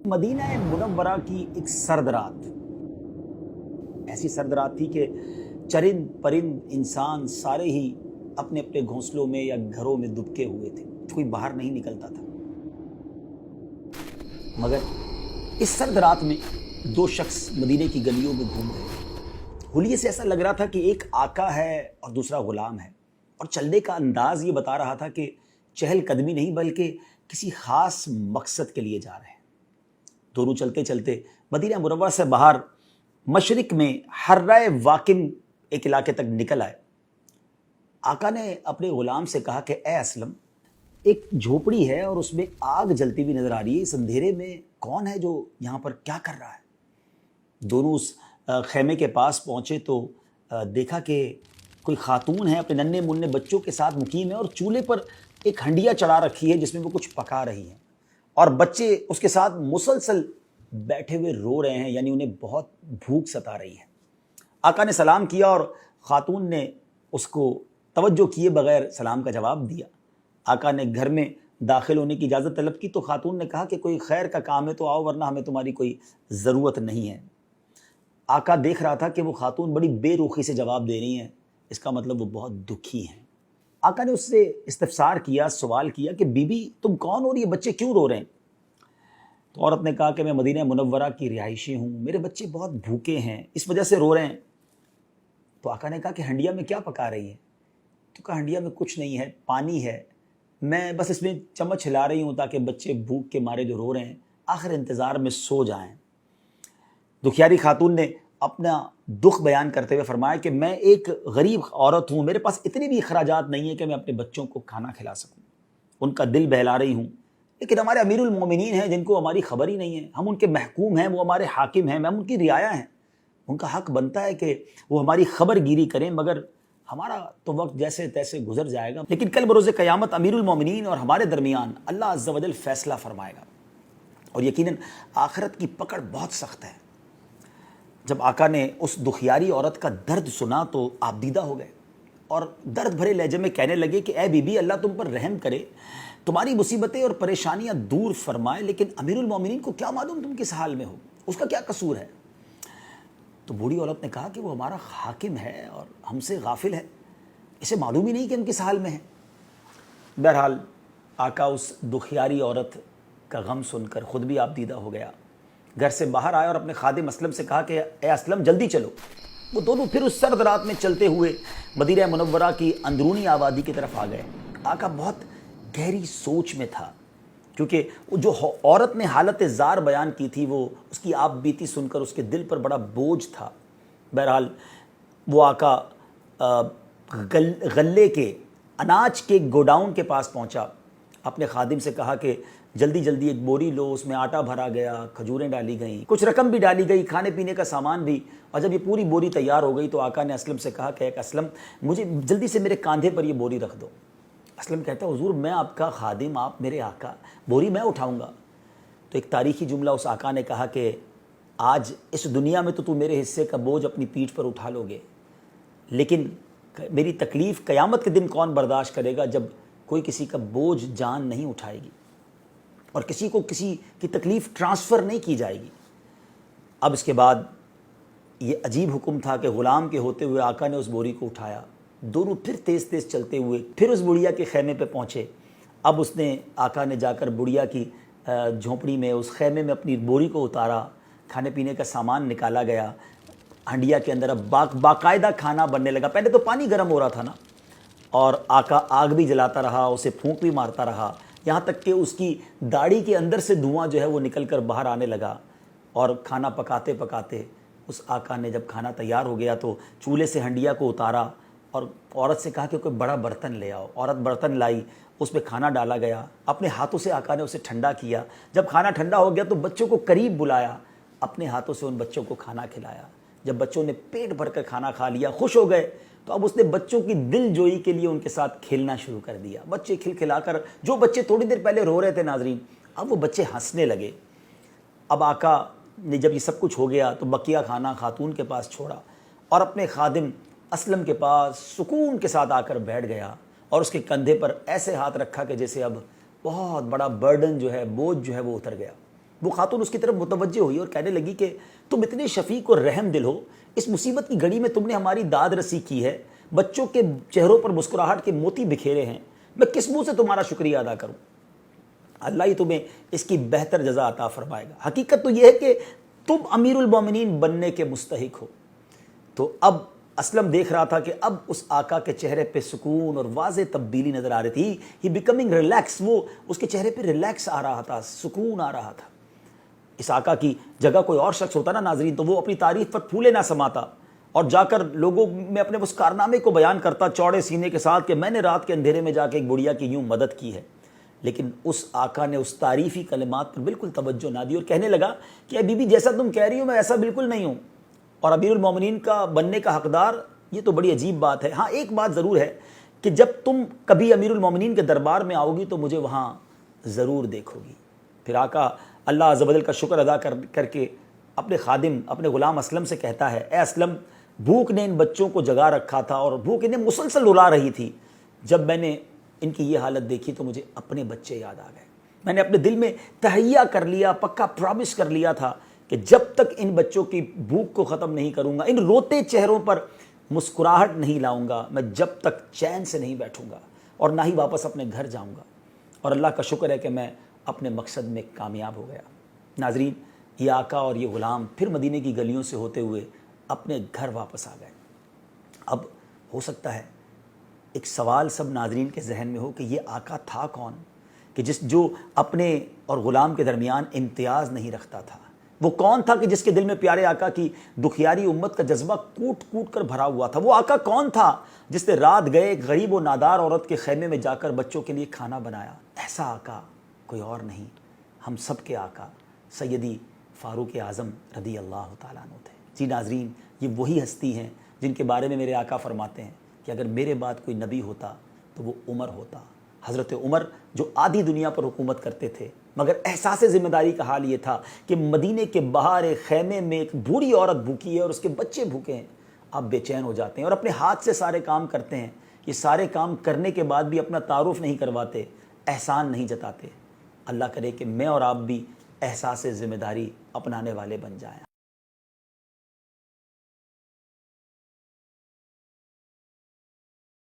Medina Munawwara की एक सर्द रात, ऐसी सर्द रात थी कि चरिंद परिंद इंसान सारे ही अपने अपने घोंसलों में या घरों में दुबके हुए थे, कोई बाहर नहीं निकलता था। मगर इस सर्द रात में दो शख्स मदीने की गलियों में घूम रहे थे। हुलिये से ऐसा लग रहा था कि एक आका है और दूसरा गुलाम है, और चलने का अंदाज ये बता रहा था कि चहल कदमी नहीं बल्कि किसी खास मकसद के लिए जा रहे हैं। दोनों चलते चलते मदीना मुनव्वरा से बाहर मशरिक में हर्राए वाकिम एक इलाके तक निकल आए। आका ने अपने गुलाम से कहा कि ए असलम, एक झोपड़ी है और उसमें आग जलती हुई नजर आ रही है, इस अंधेरे में कौन है जो यहाँ पर क्या कर रहा है? दोनों उस खेमे के पास पहुँचे तो देखा कि कोई खातून है, अपने नन्हे मुन्ने बच्चों के साथ मुकीम है और चूल्हे पर एक हंडिया चढ़ा रखी है जिसमें वो कुछ पका रही है, और बच्चे उसके साथ मुसलसल बैठे हुए रो रहे हैं, यानी उन्हें बहुत भूख सता रही है। आका ने सलाम किया और ख़ातून ने उसको तवज्जो किए बगैर सलाम का जवाब दिया। आका ने घर में दाखिल होने की इजाज़त तलब की तो ख़ातून ने कहा कि कोई खैर का काम है तो आओ, वरना हमें तुम्हारी कोई ज़रूरत नहीं है। आका देख रहा था कि वो ख़ातून बड़ी बेरुखी से जवाब दे रही हैं, इसका मतलब वो बहुत दुखी हैं। आका ने उससे इस्तफसार किया, सवाल किया कि बीबी तुम कौन हो और ये बच्चे क्यों रो रहे हैं? तो औरत ने कहा कि मैं मदीना मुनव्वरा की रिहायशी हूँ, मेरे बच्चे बहुत भूखे हैं, इस वजह से रो रहे हैं। तो आका ने कहा कि हंडिया में क्या पका रही है? तो कहा हंडिया में कुछ नहीं है, पानी है, मैं बस इसमें चम्मच हिला रही हूँ ताकि बच्चे भूख के मारे जो रो रहे हैं आखिर इंतज़ार में सो जाएं। दुखियारी खातून ने अपना दुख बयान करते हुए फरमाया कि मैं एक गरीब औरत हूँ, मेरे पास इतने भी अखराजात नहीं है कि मैं अपने बच्चों को खाना खिला सकूँ, उनका दिल बहला रही हूँ, लेकिन हमारे अमीरुल मोमिनीन हैं जिनको हमारी खबर ही नहीं है, हम उनके महकूम हैं, वो हमारे हाकिम हैं, हम उनकी रियाया हैं, उनका हक बनता है कि वो हमारी खबर गिरी करें, मगर हमारा तो वक्त जैसे तैसे गुजर जाएगा, लेकिन कल बरोज़ क़यामत अमीरुल मोमिनीन और हमारे दरमियान अल्लाह अज़्ज़ा वजल फ़ैसला फरमाएगा, और यकीनन आखिरत की पकड़ बहुत सख्त है। जब आका ने उस दुखियारी औरत का दर्द सुना तो आप दीदा हो गए और दर्द भरे लहजे में कहने लगे कि ए बीबी, अल्लाह तुम पर रहम करे, तुम्हारी मुसीबतें और परेशानियां दूर फरमाए, लेकिन अमीरुल मोमिनीन को क्या मालूम तुम किस हाल में हो, उसका क्या कसूर है? तो बूढ़ी औरत ने कहा कि वो हमारा हाकिम है और हमसे गाफिल है, इसे मालूम ही नहीं कि हम किस हाल में हैं। बहरहाल आका उस दुखियारी औरत का गम सुनकर खुद भी आप दीदा हो गया, घर से बाहर आया और अपने खादिम असलम से कहा कि ए असलम जल्दी चलो। वो दोनों फिर उस सर्द रात में चलते हुए मदीना मुनव्वरा की अंदरूनी आबादी की तरफ आ गए। आका बहुत गहरी सोच में था, क्योंकि जो औरत ने हालत ज़ार बयान की थी वो उसकी आप बीती सुनकर उसके दिल पर बड़ा बोझ था। बहरहाल वो आका गल्ले के अनाज के गोडाउन के पास पहुंचा, अपने खादिम से कहा कि जल्दी जल्दी एक बोरी लो, उसमें आटा भरा गया, खजूरें डाली गईं, कुछ रकम भी डाली गई, खाने पीने का सामान भी। और जब ये पूरी बोरी तैयार हो गई तो आका ने असलम से कहा कि एक असलम, मुझे जल्दी से मेरे कांधे पर ये बोरी रख दो। असलम कहता है हुजूर, मैं आपका खादिम, आप मेरे आका, बोरी मैं उठाऊंगा। तो एक तारीखी जुमला उस आका ने कहा कि आज इस दुनिया में तो तू मेरे हिस्से का बोझ अपनी पीठ पर उठा लोगे, लेकिन मेरी तकलीफ़ क़यामत के दिन कौन बर्दाश्त करेगा जब कोई किसी का बोझ जान नहीं उठाएगी और किसी को किसी की तकलीफ़ ट्रांसफ़र नहीं की जाएगी। अब इसके बाद ये अजीब हुक्म था कि ग़ुलाम के होते हुए आका ने उस बोरी को उठाया। दोनों फिर तेज़ तेज़ चलते हुए फिर उस बुढ़िया के खेमे पे पहुँचे। अब उसने आका ने जाकर बुढ़िया की झोंपड़ी में, उस खेमे में अपनी बोरी को उतारा, खाने पीने का सामान निकाला गया, हंडिया के अंदर अब बाकायदा खाना बनने लगा। पहले तो पानी गर्म हो रहा था ना, और आका आग भी जलाता रहा, उसे फूंक भी मारता रहा, यहाँ तक कि उसकी दाढ़ी के अंदर से धुआं जो है वो निकल कर बाहर आने लगा। और खाना पकाते पकाते उस आका ने जब खाना तैयार हो गया तो चूल्हे से हंडिया को उतारा और औरत से कहा कि कोई बड़ा बर्तन ले आओ। औरत बर्तन लाई, उसमें खाना डाला गया, अपने हाथों से आका ने उसे ठंडा किया। जब खाना ठंडा हो गया तो बच्चों को करीब बुलाया, अपने हाथों से उन बच्चों को खाना खिलाया। जब बच्चों ने पेट भरकर खाना खा लिया, खुश हो गए, तो अब उसने बच्चों की दिल जोई के लिए उनके साथ खेलना शुरू कर दिया। बच्चे खिलखिलाकर, जो बच्चे थोड़ी देर पहले रो रहे थे नाजरीन, अब वो बच्चे हंसने लगे। अब आका ने जब ये सब कुछ हो गया तो बकिया खाना खातून के पास छोड़ा और अपने खादिम असलम के पास सुकून के साथ आकर बैठ गया और उसके कंधे पर ऐसे हाथ रखा कि जैसे अब बहुत बड़ा बर्डन जो है, बोझ जो है वो उतर गया। وہ خاتون اس کی طرف متوجہ ہوئی اور کہنے لگی کہ تم اتنے شفیق اور رحم دل ہو، اس مصیبت کی گھڑی میں تم نے ہماری داد رسی کی ہے، بچوں کے چہروں پر مسکراہٹ کے موتی بکھیرے ہیں، میں کس منہ سے تمہارا شکریہ ادا کروں؟ اللہ ہی تمہیں اس کی بہتر جزا عطا فرمائے گا۔ حقیقت تو یہ ہے کہ تم امیر المومنین بننے کے مستحق ہو۔ تو اب اسلم دیکھ رہا تھا کہ اب اس آقا کے چہرے پہ سکون اور واضح تبدیلی نظر آ رہی تھی، ہی بیکمنگ ریلیکس، وہ اس کے چہرے پہ ریلیکس آ رہا تھا، سکون آ رہا تھا۔ اس آقا کی جگہ کوئی اور شخص ہوتا نا ناظرین تو وہ اپنی تعریف پر پھولے نہ سماتا اور جا کر لوگوں میں اپنے اس کارنامے کو بیان کرتا چوڑے سینے کے ساتھ کہ میں نے رات کے اندھیرے میں جا کے ایک بڑھیا کی یوں مدد کی ہے۔ لیکن اس آقا نے اس تعریفی کلمات پر بالکل توجہ نہ دی اور کہنے لگا کہ اے بی بی جیسا تم کہہ رہی ہو میں ایسا بالکل نہیں ہوں، اور امیر المومنین کا بننے کا حقدار یہ تو بڑی عجیب بات ہے۔ ہاں ایک بات ضرور ہے کہ جب تم کبھی امیر المومنین کے دربار میں آؤ گی تو مجھے وہاں ضرور دیکھو گی۔ پھر آقا اللہ عز و جل کا شکر ادا کر کے اپنے خادم اپنے غلام اسلم سے کہتا ہے، اے اسلم بھوک نے ان بچوں کو جگا رکھا تھا اور بھوک انہیں مسلسل رلا رہی تھی، جب میں نے ان کی یہ حالت دیکھی تو مجھے اپنے بچے یاد آ گئے۔ میں نے اپنے دل میں تہیہ کر لیا، پکا پرامس کر لیا تھا کہ جب تک ان بچوں کی بھوک کو ختم نہیں کروں گا، ان روتے چہروں پر مسکراہٹ نہیں لاؤں گا، میں جب تک چین سے نہیں بیٹھوں گا اور نہ ہی واپس اپنے گھر جاؤں گا۔ اور اللہ کا شکر ہے کہ میں اپنے مقصد میں کامیاب ہو گیا۔ ناظرین یہ آقا اور یہ غلام پھر مدینے کی گلیوں سے ہوتے ہوئے اپنے گھر واپس آ گئے۔ اب ہو سکتا ہے ایک سوال سب ناظرین کے ذہن میں ہو کہ یہ آقا تھا کون کہ جو اپنے اور غلام کے درمیان امتیاز نہیں رکھتا تھا؟ وہ کون تھا کہ جس کے دل میں پیارے آقا کی دکھیاری امت کا جذبہ کوٹ کوٹ کر بھرا ہوا تھا؟ وہ آقا کون تھا جس نے رات گئے ایک غریب و نادار عورت کے خیمے میں جا کر بچوں کے لیے کھانا بنایا؟ ایسا آقا کوئی اور نہیں، ہم سب کے آقا سیدی فاروق اعظم رضی اللہ تعالیٰ عنہ تھے۔ جی ناظرین یہ وہی ہستی ہیں جن کے بارے میں میرے آقا فرماتے ہیں کہ اگر میرے بعد کوئی نبی ہوتا تو وہ عمر ہوتا۔ حضرت عمر جو آدھی دنیا پر حکومت کرتے تھے مگر احساس ذمہ داری کا حال یہ تھا کہ مدینے کے باہر ایک خیمے میں ایک بوڑھی عورت بھوکی ہے اور اس کے بچے بھوکے ہیں، آپ بے چین ہو جاتے ہیں اور اپنے ہاتھ سے سارے کام کرتے ہیں۔ یہ سارے کام کرنے کے بعد بھی اپنا تعارف نہیں کرواتے، احسان نہیں جتاتے۔ اللہ کرے کہ میں اور آپ بھی احساس ذمہ داری اپنانے والے بن جائیں۔